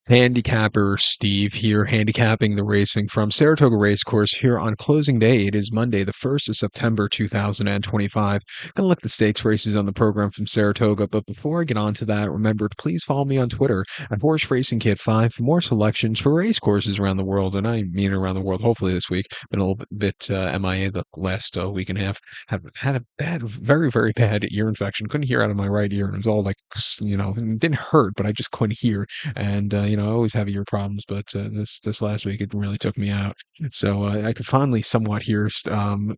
Handicapper Steve here, handicapping the racing from Saratoga Racecourse here on closing day. It is Monday, the 1st of September, 2025. Gonna look at the stakes races on the program from Saratoga, but before I get on to that, remember to please follow me on Twitter at Horse Racing Kid 5 for more selections for race courses around the world, and I mean around the world, hopefully this week. Been a little bit MIA the last week and a half. Have had a bad, very, very bad ear infection. Couldn't hear out of my right ear, and it was all like, it didn't hurt, but I just couldn't hear and I always have ear problems, but this last week it really took me out. So I could finally somewhat hear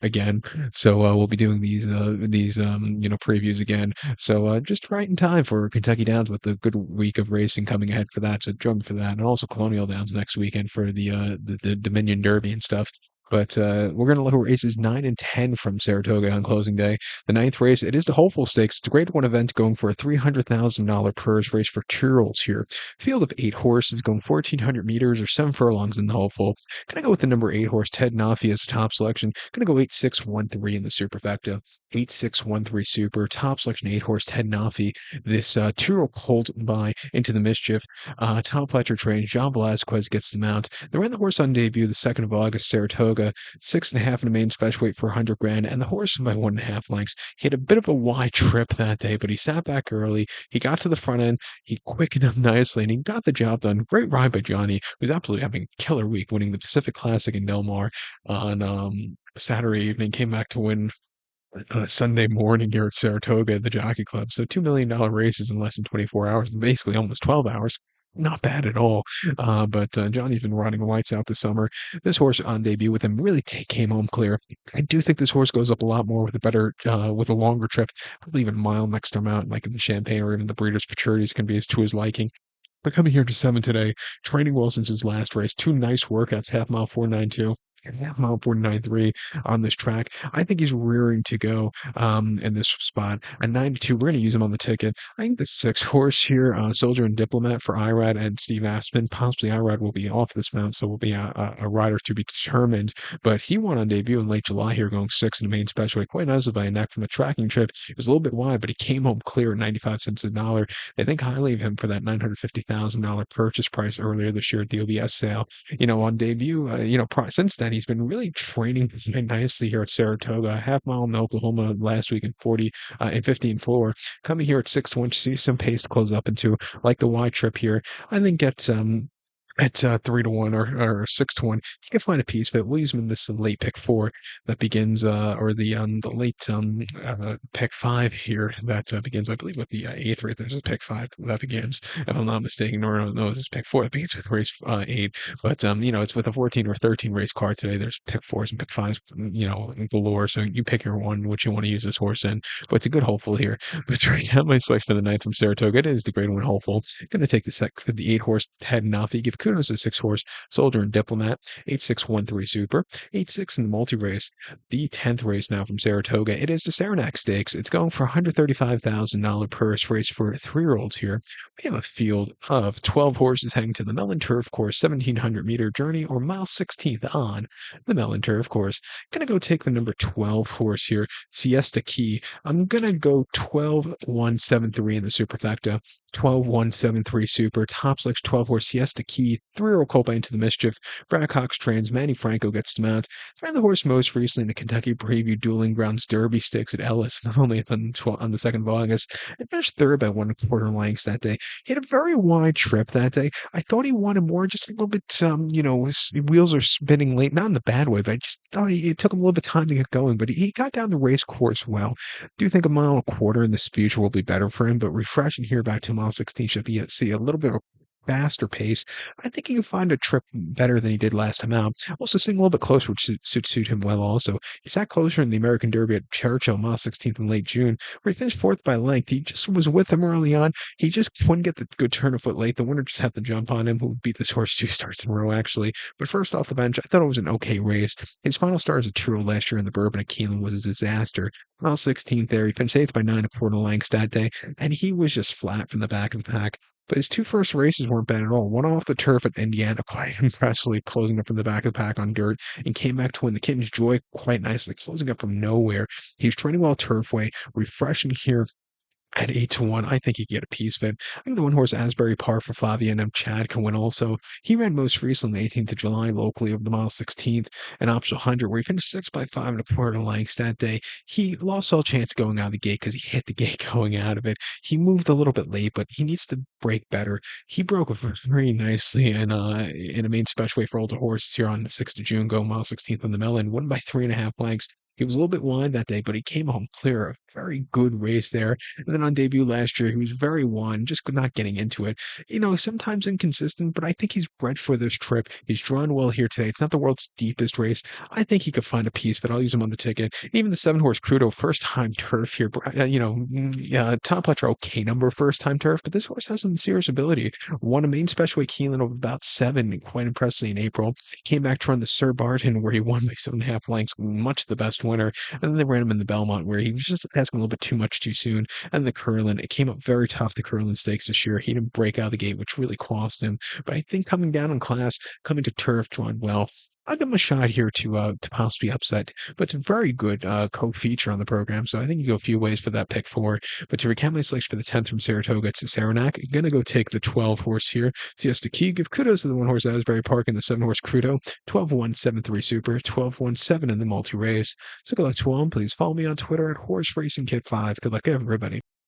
again. So we'll be doing these previews again. So just right in time for Kentucky Downs with a good week of racing coming ahead for that. So join me for that, and also Colonial Downs next weekend for the Dominion Derby and stuff. But we're going to look at races 9 and 10 from Saratoga on closing day. The ninth race, it is the Hopeful Stakes. It's a grade one event going for a $300,000 purse race for 2-year-olds here. Field of 8 horses going 1,400 meters or 7 furlongs in the Hopeful. Gonna go with the number 8 horse, Ted Nafi, as a top selection. Gonna go 8-6-1-3 in the superfecta. 8-6-1-3 super. Top selection 8 horse, Ted Nafi. This 2-year-old colt by Into the Mischief. Tom Pletcher trains. John Velasquez gets the mount. They ran the horse on debut the 2nd of August, Saratoga. 6.5 in the main special weight for 100 grand, and the horse by 1.5 lengths. He had a bit of a wide trip that day, but he sat back early. He got to the front end. He quickened up nicely, and he got the job done. Great ride by Johnny, who's absolutely having a killer week, winning the Pacific Classic in Del Mar on Saturday evening. Came back to win Sunday morning here at Saratoga at the Jockey Club. So $2 million races in less than 24 hours, basically almost 12 hours. Not bad at all. But Johnny's been riding lights out this summer. This horse on debut with him really came home clear. I do think this horse goes up a lot more with a better, with a longer trip, probably even a mile next time out, like in the Champagne or even the Breeders' Futurities can be to his liking. But coming here to 7 today, training well since his last race. 2 nice workouts, half mile 492 and half mile 493 on this track. I think he's rearing to go in this spot. At 92, we're going to use him on the ticket. I think the 6 horse here, Soldier and Diplomat for Irad and Steve Aspen. Possibly Irad will be off this mount, so will be a rider to be determined. But he won on debut in late July here, going 6 in the main special. Quite nicely by a neck from a tracking trip. It was a little bit wide, but he came home clear at 95 cents a dollar. They think highly of him for that $950,000 purchase price earlier this year at the OBS sale. On debut, since then, he's been really training very nicely here at Saratoga. Half mile in Oklahoma last week in 40 and 15 floor. Coming here at 6 to 1, see some pace to close up into, like the wide trip here. I think at 3 to 1 or 6 to 1, you can find a piece, but we'll use them in this late pick 4 that begins, or the late pick 5 here that begins, I believe, with the 8th race. There's a pick 5 that begins, if I'm not mistaken, or no, there's pick 4 that begins with race 8. But it's with a 14 or 13 race card today. There's pick 4s and pick 5s, galore. So you pick your one, which you want to use this horse in. But it's a good hopeful here. But to recap my selection for the ninth from Saratoga, it is the grade 1 hopeful. Going to take the 8 horse Ted Nafi. Give kudos to 6 horse Soldier and Diplomat. 8-6-1-3 super. 8-6 in the multi race. The 10th race now from Saratoga. It is the Saranac Stakes. It's going for $135,000 purse race for 3-year-olds here. We have a field of 12 horses heading to the Mellon Turf Course 1,700-meter journey, or mile 16th on the Mellon Turf Course. Gonna go take the number 12 horse here, Siesta Key. I'm gonna go 12-1-7-3 in the superfecta. 12-1-7-3 super. Top selection 12 horse Siesta Key. 3-year-old colt by Into the Mischief. Brad Cox trains. Manny Franco gets the mount. Ran the horse most recently in the Kentucky Preview Dueling Grounds Derby Stakes at Ellis, only on the 2nd of August. And finished third by 1.25 lengths that day. He had a very wide trip that day. I thought he wanted more, just a little bit, his wheels are spinning late, not in the bad way, but I just thought it took him a little bit of time to get going, but he got down the race course well. Do you think a mile and a quarter in this future will be better for him? But refreshing here back to mile 16 should be see a little bit of faster pace. I think he can find a trip better than he did last time out. Also sitting a little bit closer, which should suit him well also. He sat closer in the American Derby at Churchill, mile 16th in late June, where he finished 4th by length. He just was with him early on. He just couldn't get the good turn of foot late. The winner just had to jump on him, who beat this horse 2 starts in a row, actually. But first off the bench, I thought it was an okay race. His final start as a 2-year-old last year in the Bourbon at Keeneland was a disaster. Mile 16th there, he finished 8th by 9.25 lengths that day, and he was just flat from the back of the pack. But his 2 first races weren't bad at all. One off the turf at Indiana, quite impressively, closing up from the back of the pack on dirt, and came back to win the Kitten's Joy quite nicely, closing up from nowhere. He was training well turfway, refreshing here At 8-1, I think he could get a piece of it. I think the one horse Asbury Park for Fabian and Chad can win also. He ran most recently 18th of July locally over the mile 16th and optional 100, where he finished 6 by 5 1/4 lengths that day. He lost all chance going out of the gate because he hit the gate going out of it. He moved a little bit late, but he needs to break better. He broke very nicely in a main special way for older horses here on the 6th of June, going mile 16th on the Melon, won by 3.5 lengths. He was a little bit wide that day, but he came home clear. A very good race there. And then on debut last year, he was very wide, just not getting into it. Sometimes inconsistent, but I think he's bred for this trip. He's drawn well here today. It's not the world's deepest race. I think he could find a piece, but I'll use him on the ticket. Even the 7 horse Crudo, first time turf here. Top Pletcher, okay number, first time turf, but this horse has some serious ability. Won a main special weight Keelan over about 7, quite impressively in April. Came back to run the Sir Barton, where he won by 7.5 lengths, much the best winner. And then they ran him in the Belmont, where he was just asking a little bit too much too soon. And the Curlin, it came up very tough, the Curlin Stakes this year. He didn't break out of the gate, which really cost him. But I think coming down in class, coming to turf, drawn well, I'll give him a shot here to possibly upset. But it's a very good co-feature on the program, so I think you go a few ways for that pick 4. But to recap my selection for the 10th from Saratoga, it's the Saranac. I'm going to go take the 12 horse here. Siesta Key. Give kudos to the 1 horse Asbury Park and the 7 horse Crudo. 12-1-7-3 Super. 12-1-7 in the multi-race. So good luck to all. Please follow me on Twitter at Horse Racing Kid 5. Good luck, everybody.